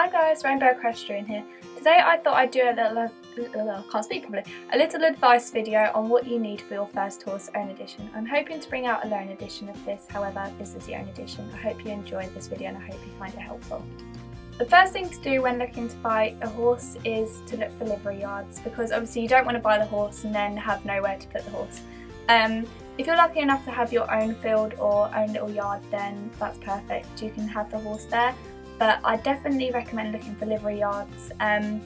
Hi guys, Rainbow Equestrian here. Today I thought I'd do a little advice video on what you need for your first horse own edition. I'm hoping to bring out a loan edition of this, however this is the own edition. I hope you enjoyed this video and I hope you find it helpful. The first thing to do when looking to buy a horse is to look for livery yards, because obviously you don't want to buy the horse and then have nowhere to put the horse. If you're lucky enough to have your own field or own little yard, then that's perfect. You can have the horse there. But I definitely recommend looking for livery yards, and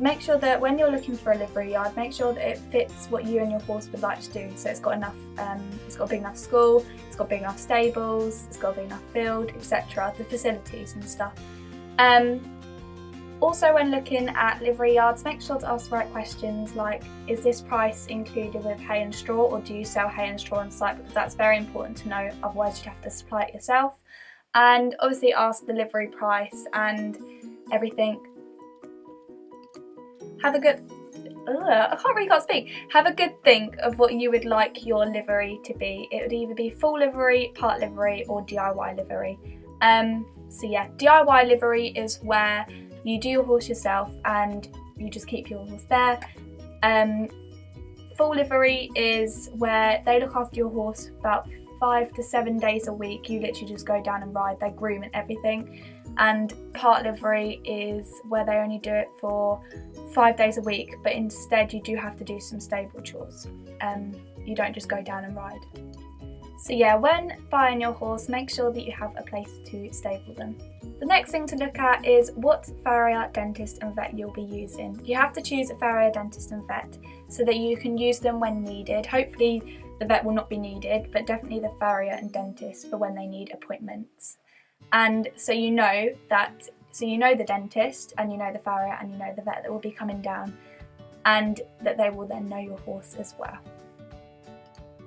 make sure that when you're looking for a livery yard, make sure that it fits what you and your horse would like to do. So it's got enough, it's got a big enough school, it's got big enough stables, it's got a big enough field, etc. The facilities and stuff. Also, when looking at livery yards, make sure to ask the right questions like, is this price included with hay and straw, or do you sell hay and straw on site? Because that's very important to know, otherwise you'd have to supply it yourself. And obviously ask the livery price and everything. Have a good think of what you would like your livery to be. It would either be full livery, part livery, or DIY livery. So yeah, DIY livery is where you do your horse yourself and you just keep your horse there. Full livery is where they look after your horse about 5 to 7 days a week. You literally just go down and ride, they groom and everything. And part livery is where they only do it for 5 days a week, but instead you do have to do some stable chores. You don't just go down and ride. So yeah, when buying your horse, make sure that you have a place to stable them. The next thing to look at is what farrier, dentist and vet you'll be using. You have to choose a farrier, dentist and vet so that you can use them when needed. Hopefully the vet will not be needed, but definitely the farrier and dentist for when they need appointments. And so you know the dentist and you know the farrier and you know the vet that will be coming down, and that they will then know your horse as well.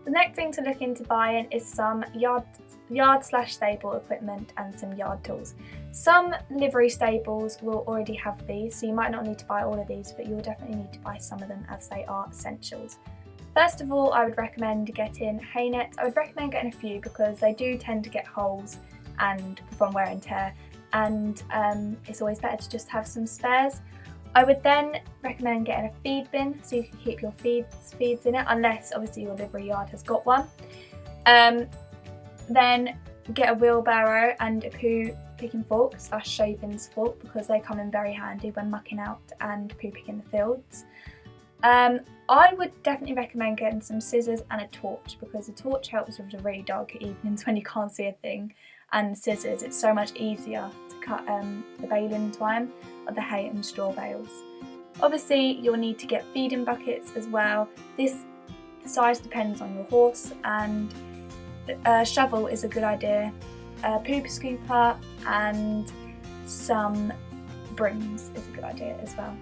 The next thing to look into buying is some yard/stable equipment and some yard tools. Some livery stables will already have these, so you might not need to buy all of these, but you'll definitely need to buy some of them as they are essentials. First of all, I would recommend getting hay nets. I would recommend getting a few because they do tend to get holes and from wear and tear, and it's always better to just have some spares. I would then recommend getting a feed bin so you can keep your feeds in it, unless obviously your livery yard has got one. Then get a wheelbarrow and a poo picking fork / shavings fork, because they come in very handy when mucking out and poo picking the fields. I would definitely recommend getting some scissors and a torch, because a torch helps with the really dark evenings when you can't see a thing, and scissors, it's so much easier to cut the baling twine of the hay and straw bales. Obviously you'll need to get feeding buckets as well. The size depends on your horse, and a shovel is a good idea, a poop scooper and some brooms is a good idea as well.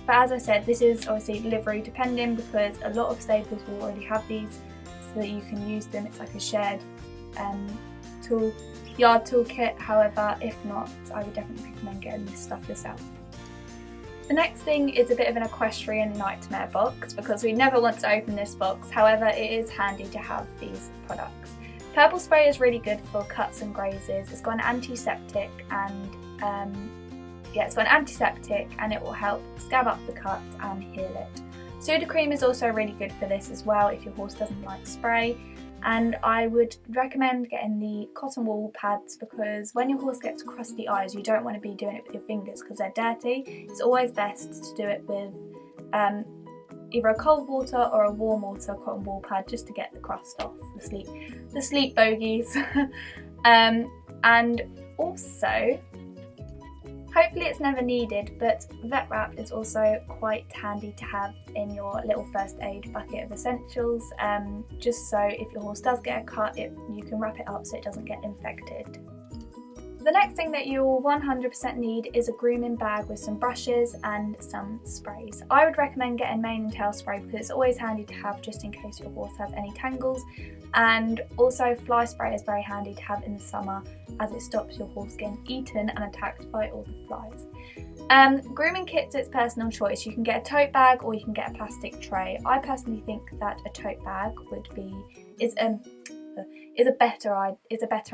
But as I said, this is obviously livery depending, because a lot of stables will already have these so that you can use them. It's like a shared yard toolkit. However, if not, I would definitely recommend getting this stuff yourself. The next thing is a bit of an equestrian nightmare box, because we never want to open this box. However, it is handy to have these products. Purple spray is really good for cuts and grazes. It's got an antiseptic and it will help scab up the cut and heal it. Sudocrem is also really good for this as well if your horse doesn't like spray. And I would recommend getting the cotton wool pads, because when your horse gets crusty eyes, you don't want to be doing it with your fingers because they're dirty. It's always best to do it with either a cold water or a warm water cotton wool pad, just to get the crust off, the sleep bogies. And also, hopefully it's never needed, but vet wrap is also quite handy to have in your little first aid bucket of essentials, just so if your horse does get a cut, you can wrap it up so it doesn't get infected. The next thing that you'll 100% need is a grooming bag with some brushes and some sprays. I would recommend getting mane and tail spray, because it's always handy to have just in case your horse has any tangles, and also fly spray is very handy to have in the summer, as it stops your horse getting eaten and attacked by all the flies. Grooming kits, it's personal choice. You can get a tote bag or you can get a plastic tray. I personally think that a tote bag is a better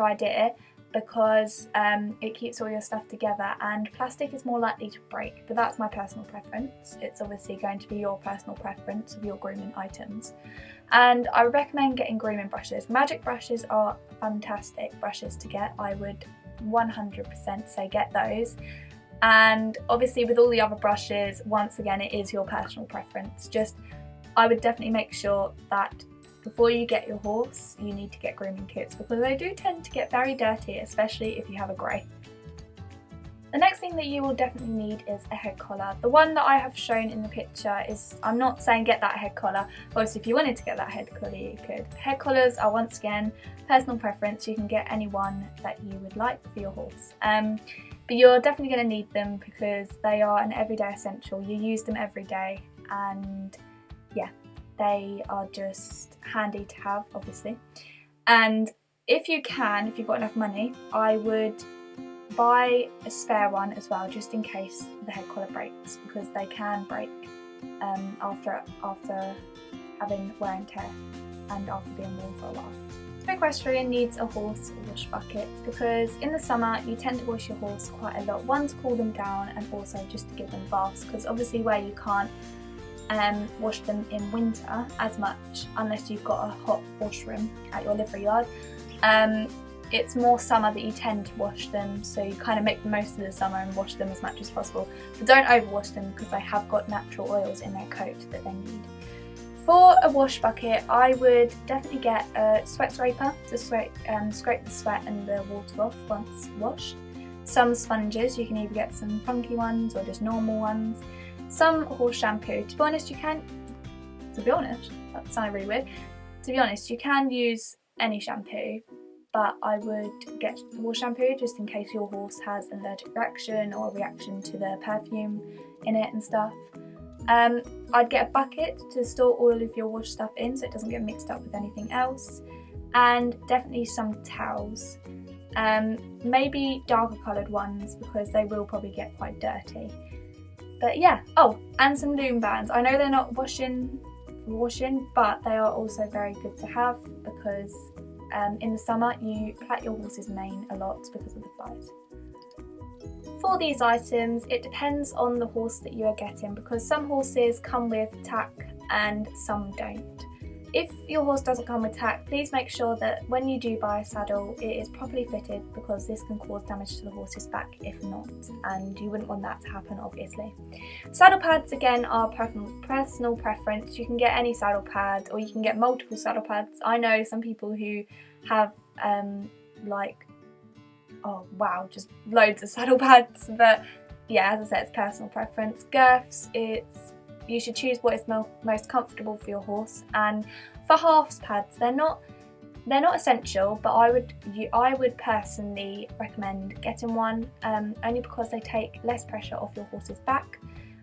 idea. because it keeps all your stuff together, and plastic is more likely to break, but that's my personal preference. It's obviously going to be your personal preference of your grooming items. And I would recommend getting grooming brushes. Magic brushes are fantastic brushes to get. I would 100% say get those. And obviously with all the other brushes, once again, it is your personal preference. Just, I would definitely make sure that before you get your horse, you need to get grooming kits, because they do tend to get very dirty, especially if you have a grey. The next thing that you will definitely need is a head collar. The one that I have shown in the picture is, I'm not saying get that head collar, obviously if you wanted to get that head collar you could. Head collars are once again personal preference, you can get any one that you would like for your horse. But you're definitely going to need them because they are an everyday essential. You use them every day, and yeah, they are just handy to have, obviously. And if you've got enough money, I would buy a spare one as well, just in case the head collar breaks, because they can break after having wear and tear and after being worn for a while. Every equestrian needs a horse wash bucket, because in the summer you tend to wash your horse quite a lot. One, to cool them down, and also just to give them baths, because obviously where you can't wash them in winter as much unless you've got a hot washroom at your livery yard, it's more summer that you tend to wash them, so you kind of make the most of the summer and wash them as much as possible. But don't overwash them, because they have got natural oils in their coat that they need. For a wash bucket, I would definitely get a sweat scraper to scrape the sweat and the water off once washed. Some sponges, you can either get some funky ones or just normal ones. Some horse shampoo. To be honest, that sounded really weird. To be honest, you can use any shampoo, but I would get horse shampoo just in case your horse has an allergic reaction or a reaction to the perfume in it and stuff. I'd get a bucket to store all of your wash stuff in so it doesn't get mixed up with anything else, and definitely some towels. Maybe darker coloured ones, because they will probably get quite dirty. But yeah, oh, and some loom bands. I know they're not washing, but they are also very good to have, because in the summer you plait your horse's mane a lot because of the flies. For these items, it depends on the horse that you are getting, because some horses come with tack and some don't. If your horse doesn't come with tack, please make sure that when you do buy a saddle, it is properly fitted, because this can cause damage to the horse's back if not, and you wouldn't want that to happen, obviously. Saddle pads, again, are personal preference. You can get any saddle pad, or you can get multiple saddle pads. I know some people who have just loads of saddle pads, but yeah, as I said, it's personal preference. Girths, you should choose what is most comfortable for your horse. And for halves pads, they're not essential, but I would personally recommend getting one, only because they take less pressure off your horse's back,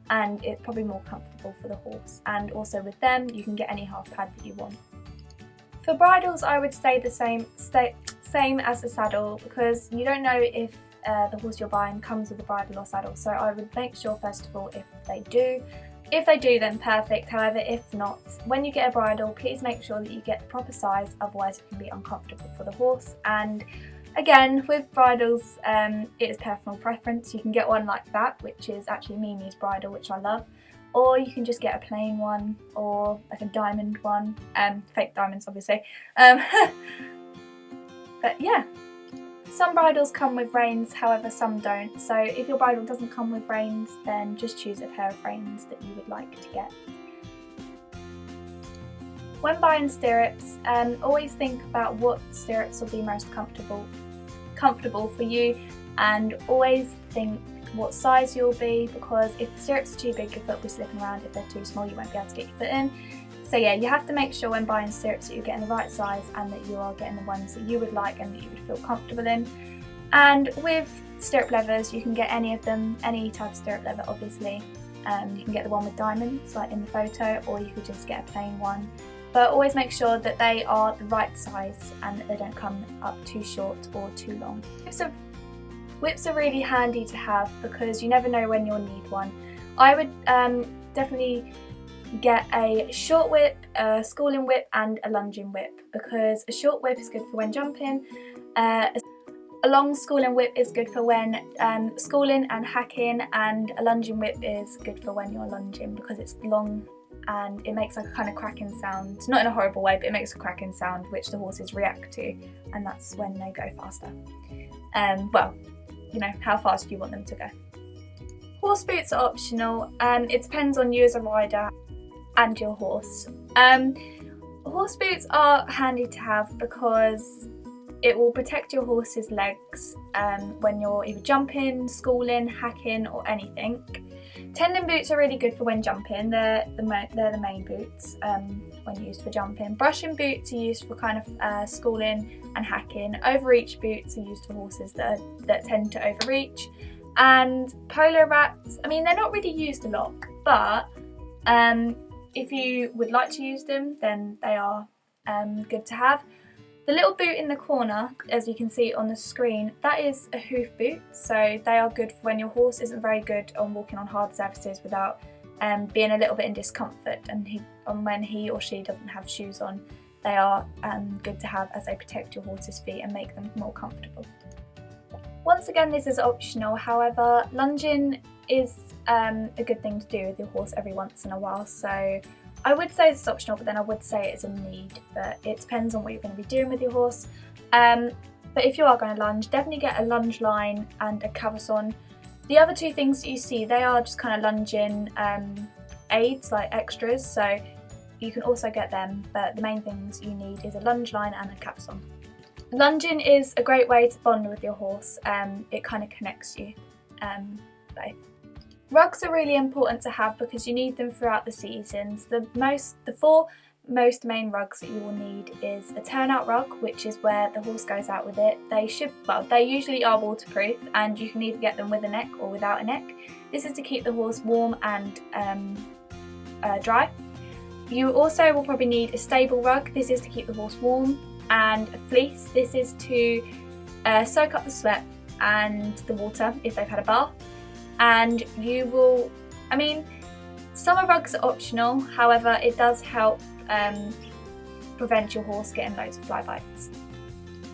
and it's probably more comfortable for the horse. And also with them, you can get any half pad that you want. For bridles, I would say the same as the saddle, because you don't know if the horse you're buying comes with a bridle or saddle, so I would make sure first of all if they do. If they do, then perfect. However, if not, when you get a bridle, please make sure that you get the proper size, otherwise it can be uncomfortable for the horse. And again, with bridles, it is personal preference. You can get one like that, which is actually Mimi's bridle, which I love. Or you can just get a plain one, or like a diamond one, fake diamonds obviously. But yeah, some bridles come with reins, however some don't. So if your bridle doesn't come with reins, then just choose a pair of reins that you would like to get. When buying stirrups, always think about what stirrups will be most comfortable for you, and always think what size you'll be, because if the stirrups are too big, your foot will be slipping around. If they're too small, you won't be able to get your foot in. So yeah, you have to make sure when buying stirrups that you're getting the right size, and that you are getting the ones that you would like and that you would feel comfortable in. And with stirrup leathers, you can get any of them, any type of stirrup leather obviously. You can get the one with diamonds like in the photo, or you could just get a plain one. But always make sure that they are the right size and that they don't come up too short or too long. Whips are really handy to have, because you never know when you'll need one. I would definitely get a short whip, a schooling whip and a lunging whip, because a short whip is good for when jumping. A A long schooling whip is good for when schooling and hacking, and a lunging whip is good for when you're lunging because it's long and it makes like a kind of cracking sound. Not in a horrible way, but it makes a cracking sound which the horses react to, and that's when they go faster. Well, you know, how fast do you want them to go? Horse boots are optional, and it depends on you as a rider and your horse. Horse boots are handy to have because it will protect your horse's legs when you're either jumping, schooling, hacking or anything. Tendon boots are really good for when jumping. They're the main boots when used for jumping. Brushing boots are used for kind of schooling and hacking. Overreach boots are used for horses that tend to overreach. And polo wraps, I mean, they're not really used a lot, but if you would like to use them, then they are good to have. The little boot in the corner, as you can see on the screen, that is a hoof boot, so they are good for when your horse isn't very good on walking on hard surfaces without being a little bit in discomfort, and when he or she doesn't have shoes on. They are good to have as they protect your horse's feet and make them more comfortable. Once again, this is optional, however, lunging is a good thing to do with your horse every once in a while, so I would say it's optional, but then I would say it's a need, but it depends on what you're going to be doing with your horse. But if you are going to lunge, definitely get a lunge line and a cavesson. The other two things that you see, they are just kind of lunging aids, like extras, so you can also get them, but the main things you need is a lunge line and a cavesson. Lunging is a great way to bond with your horse. It kind of connects you both. Rugs are really important to have because you need them throughout the seasons. The four most main rugs that you will need is a turnout rug, which is where the horse goes out with it. They usually are waterproof, and you can either get them with a neck or without a neck. This is to keep the horse warm and dry. You also will probably need a stable rug. This is to keep the horse warm, and a fleece. This is to soak up the sweat and the water if they've had a bath. And you will, I mean, summer rugs are optional, however it does help prevent your horse getting loads of fly bites.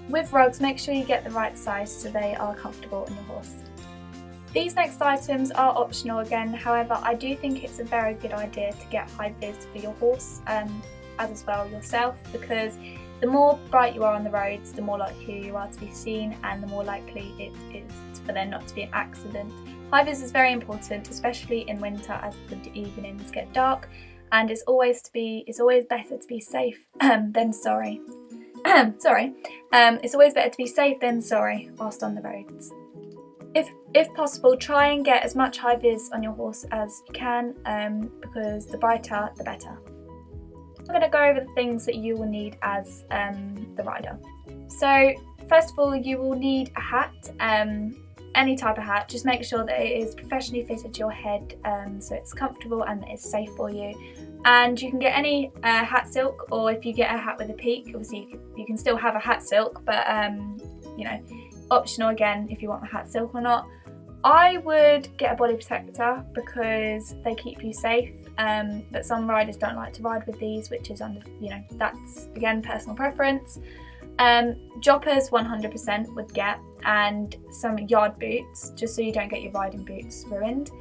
With rugs, make sure you get the right size so they are comfortable on your horse. These next items are optional again, however I do think it's a very good idea to get high vis for your horse as well yourself, because the more bright you are on the roads, the more likely you are to be seen and the more likely it is for there not to be an accident. High vis is very important, especially in winter as the evenings get dark, and it's always better to be safe than sorry. It's always better to be safe than sorry whilst on the roads. If possible, try and get as much high vis on your horse as you can, because the brighter the better. I'm going to go over the things that you will need as the rider. So first of all, you will need a hat. Any type of hat, just make sure that it is professionally fitted to your head, so it's comfortable and it's safe for you. And you can get any hat silk, or if you get a hat with a peak, obviously you can still have a hat silk, but you know, optional again if you want the hat silk or not. I would get a body protector because they keep you safe, but some riders don't like to ride with these, which is that's again personal preference. Joppers 100% would get, and some yard boots, just so you don't get your riding boots ruined.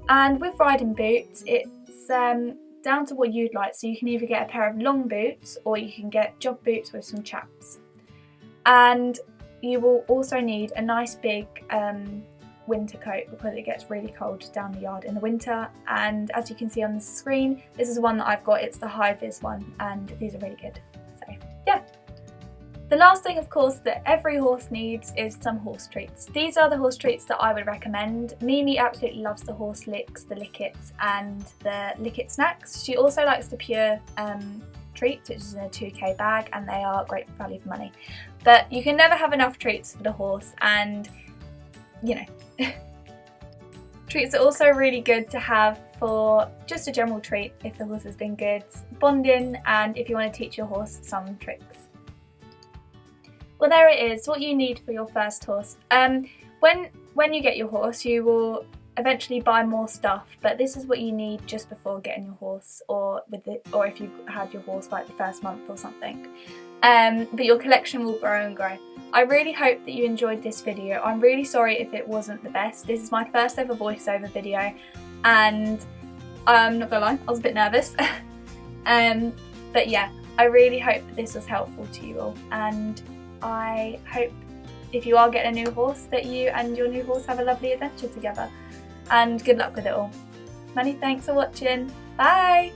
And with riding boots, it's down to what you'd like, so you can either get a pair of long boots or you can get job boots with some chaps. And you will also need a nice big winter coat because it gets really cold down the yard in the winter. And as you can see on the screen, this is one that I've got, it's the high vis one, and these are really good. So yeah. The last thing, of course, that every horse needs is some horse treats. These are the horse treats that I would recommend. Mimi absolutely loves the horse licks, the lickets and the licket snacks. She also likes the pure treats, which is in a 2k bag, and they are great value for money. But you can never have enough treats for the horse, and you know, treats are also really good to have for just a general treat if the horse has been good, bonding, and if you want to teach your horse some tricks. Well, there it is, what you need for your first horse. When you get your horse, you will eventually buy more stuff, but this is what you need just before getting your horse, or if you had your horse like the first month or something. but your collection will grow and grow. I really hope that you enjoyed this video. I'm really sorry if it wasn't the best. This is my first ever voiceover video, and I'm not gonna lie, I was a bit nervous. But yeah, I really hope that this was helpful to you all, and I hope if you are getting a new horse that you and your new horse have a lovely adventure together, and good luck with it all. Many thanks for watching. Bye!